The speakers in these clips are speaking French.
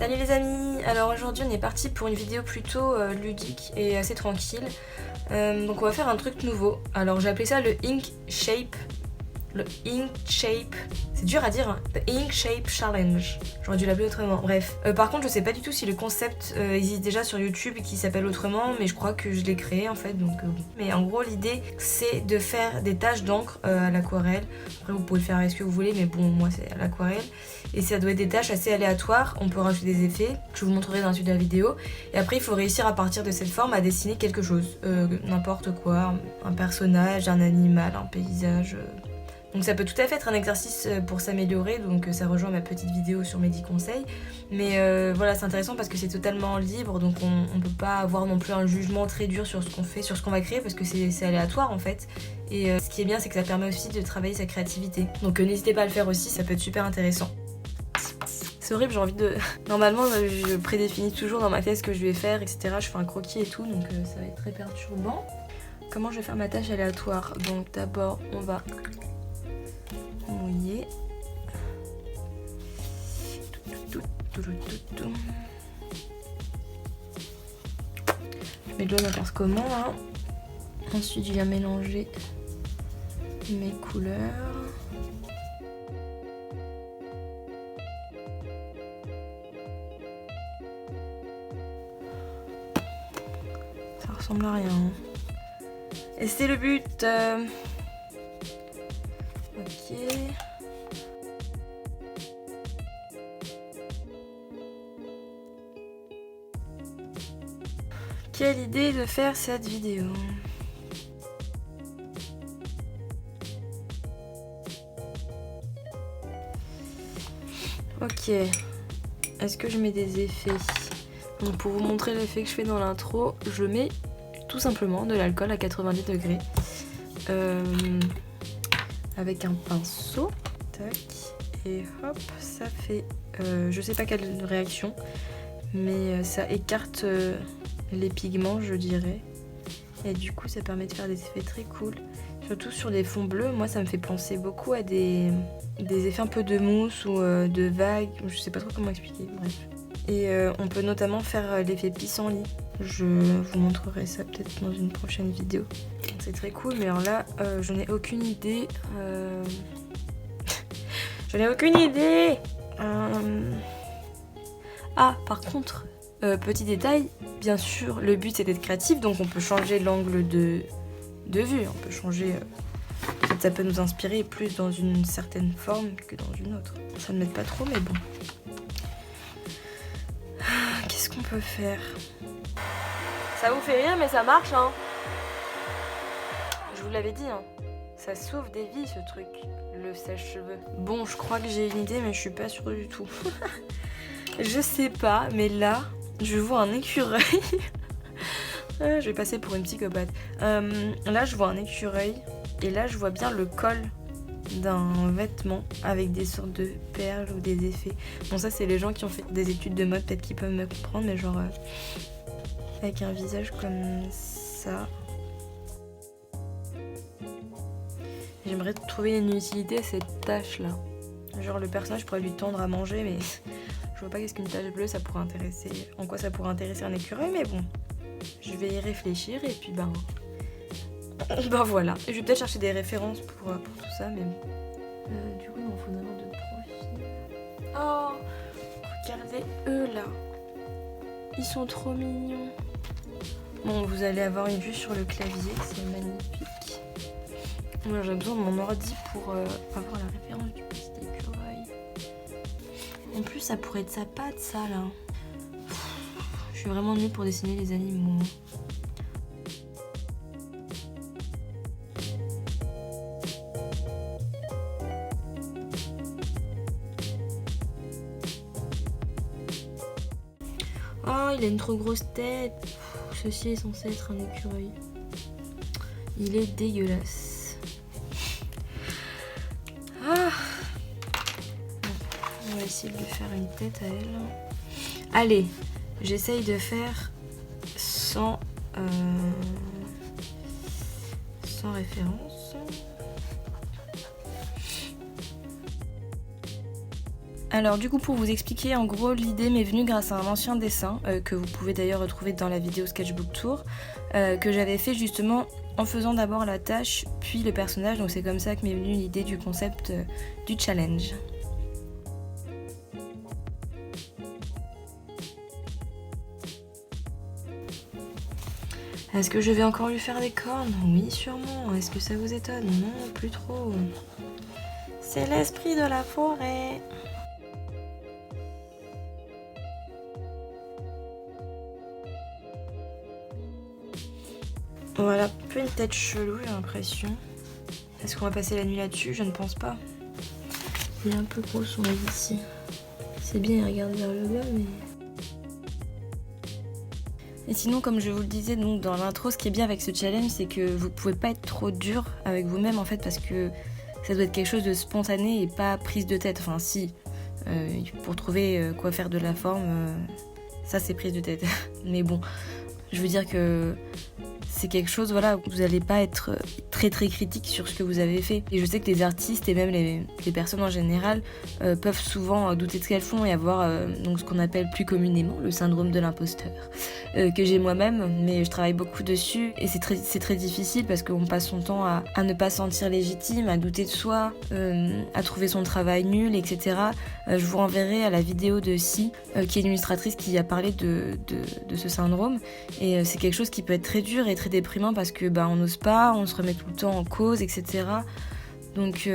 Salut les amis, alors aujourd'hui on est parti pour une vidéo plutôt ludique et assez tranquille. Donc on va faire un truc nouveau. Alors j'ai appelé ça le Ink Shape. Le Ink Shape, c'est dur à dire, hein. The Ink Shape Challenge. J'aurais dû l'appeler autrement, bref. Par contre je sais pas du tout si le concept existe déjà sur YouTube et qui s'appelle autrement, mais je crois que je l'ai créé en fait, donc bon. Mais en gros l'idée c'est de faire des taches d'encre à l'aquarelle. Après vous pouvez le faire avec ce que vous voulez, mais bon moi c'est à l'aquarelle. Et ça doit être des tâches assez aléatoires, on peut rajouter des effets, que je vous montrerai dans la suite de la vidéo. Et après il faut réussir à partir de cette forme à dessiner quelque chose, n'importe quoi, un personnage, un animal, un paysage. Donc ça peut tout à fait être un exercice pour s'améliorer, donc ça rejoint ma petite vidéo sur mes 10 conseils. Mais voilà, c'est intéressant parce que c'est totalement libre, donc on peut pas avoir non plus un jugement très dur sur ce qu'on fait, sur ce qu'on va créer, parce que c'est aléatoire en fait. Et ce qui est bien, c'est que ça permet aussi de travailler sa créativité. Donc n'hésitez pas à le faire aussi, ça peut être super intéressant. C'est horrible, j'ai envie de... Normalement, je prédéfinis toujours dans ma tête ce que je vais faire, etc. Je fais un croquis et tout, donc ça va être très perturbant. Comment je vais faire ma tâche aléatoire? Donc d'abord, on va mouiller. Je mets de l'eau n'importe comment, hein. Ensuite, je viens mélanger mes couleurs. Ça ressemble à rien. Et c'est le but. Ok. Quelle idée de faire cette vidéo. Ok. Est-ce que je mets des effets? Donc pour vous montrer l'effet que je fais dans l'intro, je mets tout simplement de l'alcool à 90 degrés. Avec un pinceau. Tac. Et hop, ça fait... je sais pas quelle réaction, mais ça écarte les pigments, je dirais. Et du coup, ça permet de faire des effets très cool. Surtout sur des fonds bleus, moi ça me fait penser beaucoup à des effets un peu de mousse ou de vagues. Je sais pas trop comment expliquer, bref. Et on peut notamment faire l'effet pissenlit. Je vous montrerai ça peut-être dans une prochaine vidéo. C'est très cool, mais alors là, je n'ai aucune idée. Je n'ai aucune idée. Ah, par contre, petit détail, bien sûr, le but c'est d'être créatif, donc on peut changer l'angle de vue. On peut changer... ça peut nous inspirer plus dans une certaine forme que dans une autre. Ça ne m'aide pas trop, mais bon. Qu'est-ce qu'on peut faire? Ça vous fait rire, mais ça marche, hein. Je vous l'avais dit, hein. Ça sauve des vies, ce truc, le sèche-cheveux. Bon, je crois que j'ai une idée, mais je suis pas sûre du tout. Je sais pas, mais là, je vois un écureuil. Je vais passer pour une psychopathe. Là, je vois un écureuil. Et là, je vois bien le col d'un vêtement avec des sortes de perles ou des effets. Bon, ça, c'est les gens qui ont fait des études de mode, peut-être qu'ils peuvent me comprendre, mais genre... avec un visage comme ça. J'aimerais trouver une utilité à cette tache-là. Genre, le personnage pourrait lui tendre à manger, mais... je vois pas qu'est-ce qu'une tache bleue ça pourrait intéresser. En quoi ça pourrait intéresser un écureuil, mais bon. Je vais y réfléchir et puis ben voilà. Je vais peut-être chercher des références pour tout ça, mais du coup il m'en faudra un de profil. Oh, regardez eux là. Ils sont trop mignons. Bon, vous allez avoir une vue sur le clavier, c'est magnifique. Moi j'ai besoin de mon ordi pour avoir la référence du petit écureuil. En plus, ça pourrait être sa patte, ça, là. Je suis vraiment nulle pour dessiner les animaux. Oh, il a une trop grosse tête. Ceci est censé être un écureuil. Il est dégueulasse. Ah. On va essayer de lui faire une tête à elle. Allez, j'essaye de faire sans référence. Alors du coup pour vous expliquer, en gros l'idée m'est venue grâce à un ancien dessin que vous pouvez d'ailleurs retrouver dans la vidéo Sketchbook Tour que j'avais fait justement en faisant d'abord la tâche puis le personnage, donc c'est comme ça que m'est venue l'idée du concept du challenge. Est-ce que je vais encore lui faire des cornes? Oui, sûrement. Est-ce que ça vous étonne? Non, plus trop. C'est l'esprit de la forêt. Voilà, peu une tête chelou, j'ai l'impression. Est-ce qu'on va passer la nuit là-dessus? Je ne pense pas. Il est un peu gros son œil ici. C'est bien, il regarde vers le bas, mais... Et sinon, comme je vous le disais donc dans l'intro, ce qui est bien avec ce challenge, c'est que vous pouvez pas être trop dur avec vous-même en fait, parce que ça doit être quelque chose de spontané et pas prise de tête. Enfin si, pour trouver quoi faire de la forme, ça c'est prise de tête. Mais bon, je veux dire que c'est quelque chose, voilà, où vous n'allez pas être très très critique sur ce que vous avez fait. Et je sais que les artistes et même les personnes en général peuvent souvent douter de ce qu'elles font et avoir donc ce qu'on appelle plus communément le syndrome de l'imposteur, que j'ai moi-même, mais je travaille beaucoup dessus et c'est très difficile parce qu'on passe son temps à ne pas se sentir légitime, à douter de soi, à trouver son travail nul, etc. Je vous renverrai à la vidéo de Si, qui est une illustratrice qui a parlé de ce syndrome, et c'est quelque chose qui peut être très dur et très déprimant parce que on n'ose pas, on se remet tout le temps en cause, etc. Donc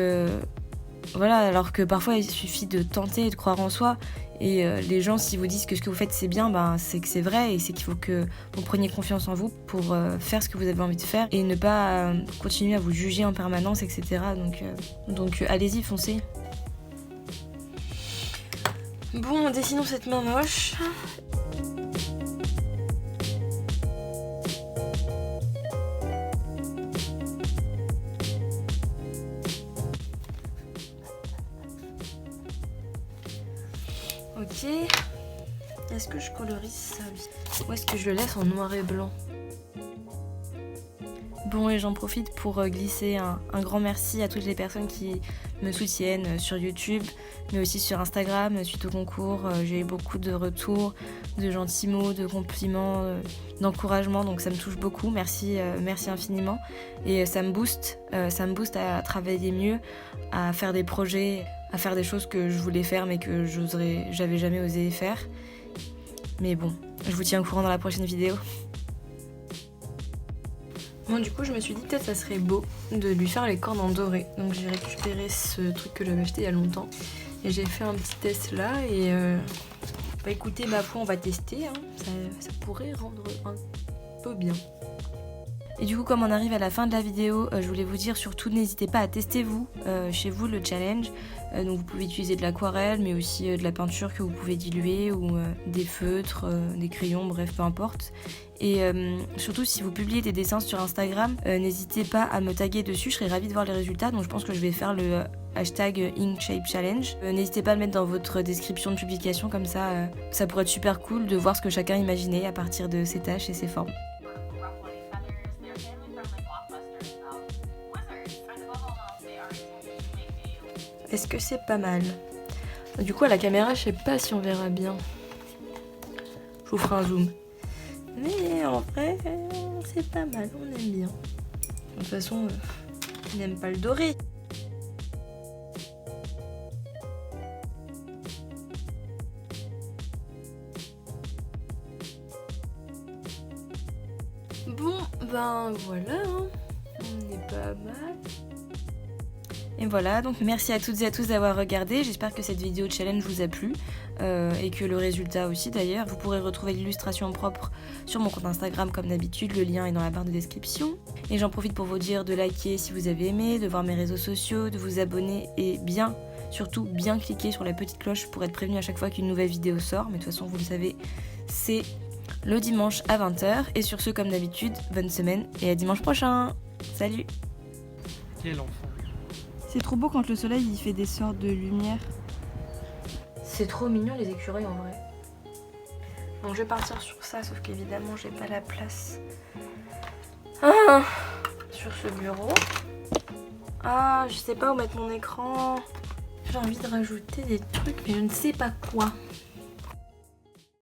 voilà, alors que parfois il suffit de tenter et de croire en soi, et les gens, si vous disent que ce que vous faites c'est bien, c'est que c'est vrai, et c'est qu'il faut que vous preniez confiance en vous pour faire ce que vous avez envie de faire et ne pas continuer à vous juger en permanence, etc. Donc allez-y, foncez. Bon, dessinons cette main moche. Ok. Est-ce que je colorise ça? Ou est-ce que je le laisse en noir et blanc? Bon, et j'en profite pour glisser un grand merci à toutes les personnes qui me soutiennent sur YouTube, mais aussi sur Instagram suite au concours. J'ai eu beaucoup de retours, de gentils mots, de compliments, d'encouragement, donc ça me touche beaucoup. Merci infiniment. Et ça me booste à travailler mieux, à faire des projets, à faire des choses que je voulais faire mais que j'avais jamais osé faire. Mais bon, je vous tiens au courant dans la prochaine vidéo. Bon, du coup je me suis dit peut-être ça serait beau de lui faire les cornes en doré. Donc j'ai récupéré ce truc que j'avais acheté il y a longtemps et j'ai fait un petit test là, et écoutez, ma foi, on va tester, hein. Ça pourrait rendre un peu bien. Et du coup, comme on arrive à la fin de la vidéo, je voulais vous dire surtout n'hésitez pas à tester chez vous le challenge. Donc vous pouvez utiliser de l'aquarelle, mais aussi de la peinture que vous pouvez diluer, ou des feutres, des crayons, bref, peu importe. Et surtout, si vous publiez des dessins sur Instagram, n'hésitez pas à me taguer dessus, je serais ravie de voir les résultats. Donc je pense que je vais faire le hashtag Inkshape Challenge. N'hésitez pas à le mettre dans votre description de publication, comme ça, ça pourrait être super cool de voir ce que chacun imaginait à partir de ses tâches et ses formes. Est-ce que c'est pas mal? Du coup à la caméra je sais pas si on verra bien. Je vous ferai un zoom. Mais en vrai c'est pas mal, on aime bien. De toute façon on n'aime pas le doré. Bon voilà, hein. On est pas mal. Et voilà, donc merci à toutes et à tous d'avoir regardé. J'espère que cette vidéo challenge vous a plu et que le résultat aussi d'ailleurs. Vous pourrez retrouver l'illustration propre sur mon compte Instagram comme d'habitude, le lien est dans la barre de description. Et j'en profite pour vous dire de liker si vous avez aimé, de voir mes réseaux sociaux, de vous abonner et surtout bien cliquer sur la petite cloche pour être prévenu à chaque fois qu'une nouvelle vidéo sort. Mais de toute façon vous le savez, c'est le dimanche à 20h. Et sur ce, comme d'habitude, bonne semaine et à dimanche prochain. Salut! Quel enfant! C'est trop beau quand le soleil il fait des sortes de lumière. C'est trop mignon les écureuils en vrai. Donc je vais partir sur ça, sauf qu'évidemment j'ai pas la place. Sur ce bureau. Je sais pas où mettre mon écran. J'ai envie de rajouter des trucs, mais je ne sais pas quoi.